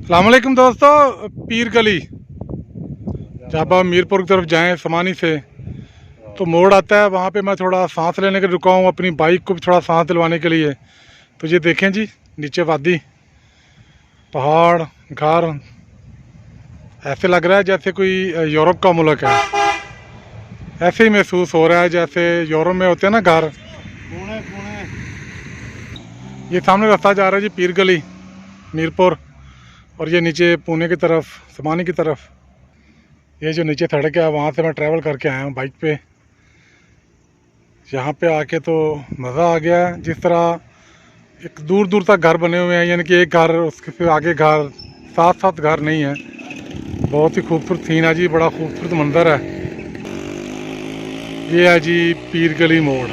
अस्सलामुअलैकुम दोस्तों। पीर गली जब आप मीरपुर की तरफ जाएं समानी से तो मोड़ आता है, वहाँ पे मैं थोड़ा सांस लेने के लिए रुका हूँ, अपनी बाइक को भी थोड़ा सांस दिलवाने के लिए। तो ये देखें जी, नीचे वादी, पहाड़, घर, ऐसे लग रहा है जैसे कोई यूरोप का मुल्क है। ऐसे ही महसूस हो रहा है जैसे यूरोप में होते हैं ना घर। ये सामने रास्ता जा रहा है जी पीर गली मीरपुर, और ये नीचे पुणे की तरफ, समानी की तरफ। ये जो नीचे सड़क है वहाँ से मैं ट्रैवल करके आया हूँ बाइक पे। यहाँ पे आके तो मज़ा आ गया। जिस तरह एक दूर दूर तक घर बने हुए हैं, यानी कि एक घर उसके फिर आगे घर, साथ साथ घर नहीं है। बहुत ही खूबसूरत सीन है जी, बड़ा खूबसूरत मंजर है। ये है जी पीर गली मोड़।